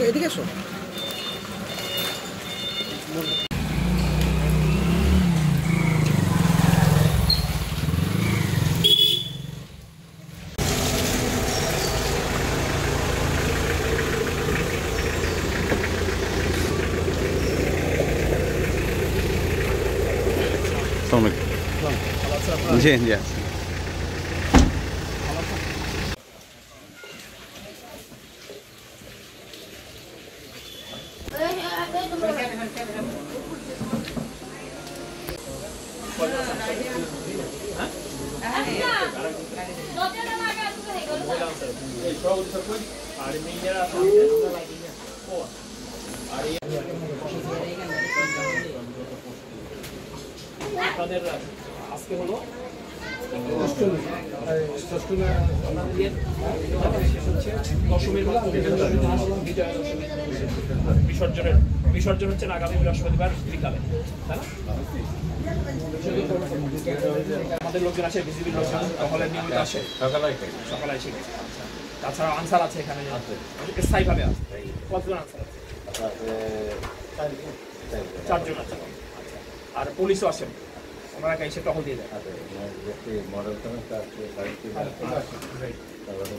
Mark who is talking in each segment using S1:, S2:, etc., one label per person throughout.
S1: এদিকে এসো।
S2: জি জি
S1: আজকে হলো বিসর্জন হচ্ছে আগামী বৃহস্পতিবার বিকালে, তাই না? আমাদের লোকজন আসে, বিজিবির লোকজন হলে নিয়মিত আসে, সকালে এসে গেছে। তাছাড়া আনসার আছে এখানে, স্থায়ীভাবে আছে। কতজন আনসার আছে? 4 জন আছে। আর পুলিশও আসেন, ওনারা এসে টহল দিয়ে যায়।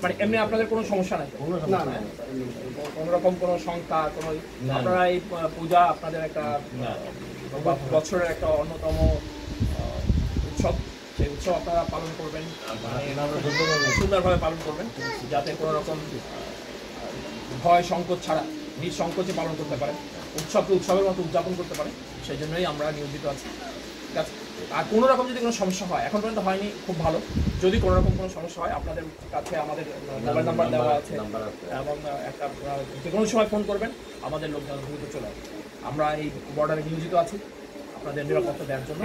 S1: মানে এমনি আপনাদের কোনো সমস্যা নাই? কোনো রকম কোনো সংখ্যা, কোনো আপনারা এই পূজা আপনাদের একটা বছরের একটা অন্যতম উৎসব, সেই উৎসব আপনারা পালন করবেন, সুন্দরভাবে পালন করবেন, যাতে কোনো রকম ভয় সংকোচ ছাড়া নিঃসংকোচে পালন করতে পারেন, উৎসবকে উৎসবের মতো উদযাপন করতে পারেন। সেই জন্যই আমরা নিয়োজিত আছি। ঠিক আছে? আর কোনো রকম যদি কোনো সমস্যা হয়, এখন পর্যন্ত হয়নি, খুব ভালো। যদি কোনো রকম কোনো সমস্যা হয়, আপনাদের কাছে আমাদের মোবাইল নাম্বার দেওয়া আছে এবং একটা যে কোনো সময় ফোন করবেন, আমাদের লোকজন দ্রুত চলে আসবে। আমরা এই বর্ডারে নিয়োজিত আছি আপনাদের নিরাপত্তা দেওয়ার জন্য,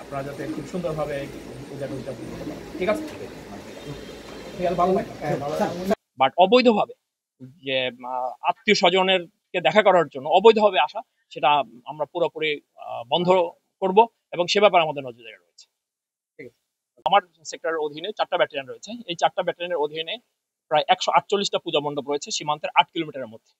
S1: আপনারা যাতে খুব সুন্দরভাবে পূজাটা উদযাপন করতে পারেন। ঠিক আছে? ঠিক আছে, ভালো ভাই। বাট অবৈধভাবে যে আত্মীয় স্বজনেরকে দেখা করার জন্য অবৈধভাবে আসা, সেটা আমরা পুরোপুরি বন্ধ করব এবং সে ব্যাপারে আমাদের নজরদারি রয়েছে। ঠিক আছে? আমার সেক্টরের অধীনে 4টা ব্যাটালিয়ন রয়েছে। এই 4টা ব্যাটালিয়নের অধীনে প্রায় 148টা পূজা মণ্ডপ রয়েছে সীমান্তের 8 কিলোমিটারের মধ্যে।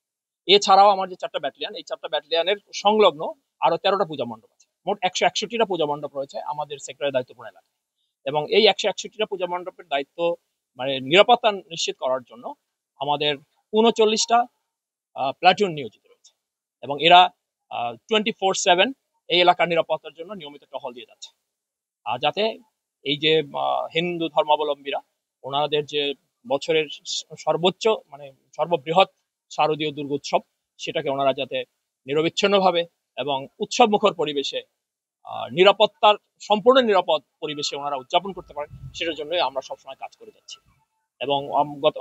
S1: এছাড়াও আমার যে 4টা ব্যাটালিয়ন, এই 4টা ব্যাটালিয়নের সংলগ্ন আরো 13টা পূজা মণ্ডপ আছে। মোট 161টা পূজা মণ্ডপ রয়েছে আমাদের সেক্টরের দায়িত্বপূর্ণ এলাকায়। এবং এই 161টা পূজা মণ্ডপের দায়িত্ব মানে নিরাপত্তা নিশ্চিত করার জন্য আমাদের 39টা প্লাটুন নিয়োজিত রয়েছে এবং এরা 24/7 এই এলাকার নিরাপত্তার জন্য নিয়মিত টহল দিয়ে যাচ্ছে। আর যাতে এই যে হিন্দু ধর্মাবলম্বীরা ওনাদের যে বছরের সর্বোচ্চ মানে সর্ববৃহৎ শারদীয় দুর্গোৎসব, সেটাকে ওনারা যাতে নিরবিচ্ছিন্নভাবে এবং উৎসব মুখর পরিবেশে নিরাপত্তার সম্পূর্ণ নিরাপদ পরিবেশে ওনারা উদযাপন করতে পারেন, সেটার জন্যই আমরা সবসময় কাজ করে যাচ্ছি। এবং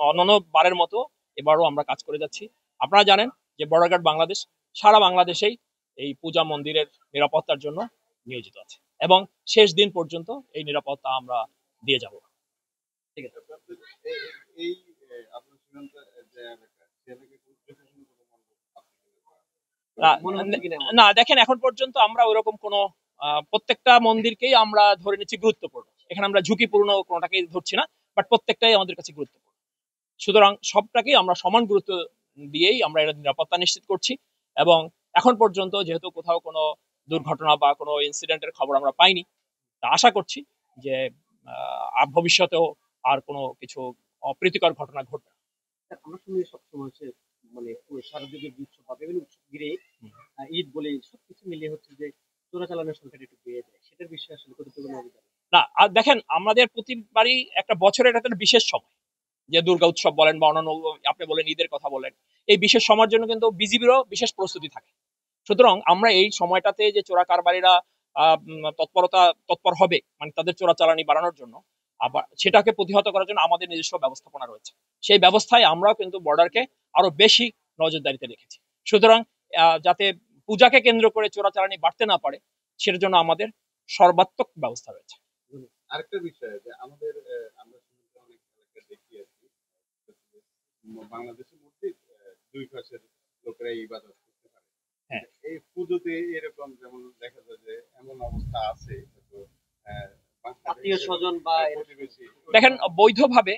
S1: অন্যান্য বারের মতো এবারও আমরা কাজ করে যাচ্ছি। আপনারা জানেন যে বর্ডার গার্ড বাংলাদেশ সারা বাংলাদেশেই এই পূজা মন্দিরের নিরাপত্তার জন্য নিয়োজিত আছে এবং শেষ দিন পর্যন্ত এই নিরাপত্তা আমরা দিয়ে যাব। ঠিক আছে? না, দেখেন এখন পর্যন্ত আমরা ওইরকম কোনো প্রত্যেকটা মন্দিরকেই আমরা ধরে নিচ্ছি গুরুত্বপূর্ণ। এখানে আমরা ঝুঁকিপূর্ণ কোনোটাকেই ধরছি না, বাট প্রত্যেকটাই আমাদের কাছে গুরুত্বপূর্ণ। সুতরাং সবটাকেই আমরা সমান গুরুত্ব দিয়েই আমরা এর নিরাপত্তা নিশ্চিত করছি। এবং এখন পর্যন্ত যেহেতু কোথাও কোনো দুর্ঘটনা বা কোনো ইনসিডেন্টের খবর আমরা পাইনি, তা আশা করছি যে ভবিষ্যতেও আর কোনো কিছু অপ্রীতিকর ঘটনা ঘটবে না।
S3: আমরা শুনি সবসময় হচ্ছে মানে শারদীয় উৎসব বা বিভিন্ন উৎসব ঘিরে ঈদ বলে সবকিছু মিলিয়ে হচ্ছে যে চোরাচালানের সংখ্যাটা একটু বেড়ে যায়, সেটার বিষয়ে আসলে কতটুকু নজর দেন?
S1: না, আর দেখেন আমাদের প্রতিবারই একটা বছরের একটা বিশেষ সময়, যে দুর্গা উৎসব বলেন বা অন্যান্য আপনি বলেন ঈদের কথা বলেন, এই বিশেষ সময়ের জন্য কিন্তু বিজিবিরও বিশেষ প্রস্তুতি থাকে। সুতরাং আমরা এই সময়টাতে যে চোরা কারবারিরা তৎপর হবে মানে তাদের চোরাচালানি বাড়ানোর জন্য, আবার সেটাকে প্রতিহত করার জন্য আমাদের নিজস্ব ব্যবস্থাপনা রয়েছে। সেই ব্যবস্থায় আমরাও কিন্তু বর্ডারকে আরো বেশি নজরদারিতে রেখেছি। সুতরাং যাতে পূজাকে কেন্দ্র করে চোরাচালানি বাড়তে না পারে, সেটার জন্য আমাদের সর্বাত্মক ব্যবস্থা রয়েছে।
S4: আরেকটা বিষয় যে আমাদের আমরা অনেক দেখি আর কি বাংলাদেশের মধ্যে দুই পাশের লোকেরা ইবাদত করতে পারে।
S1: হ্যাঁ।
S4: এই পুজোতে এরকম যেমন দেখা যায় যে এমন অবস্থা আছে হয়তো, বাংলাদেশের
S3: আত্মীয় স্বজন বা
S4: প্রতিবেশী
S1: দেখেন বৈধভাবে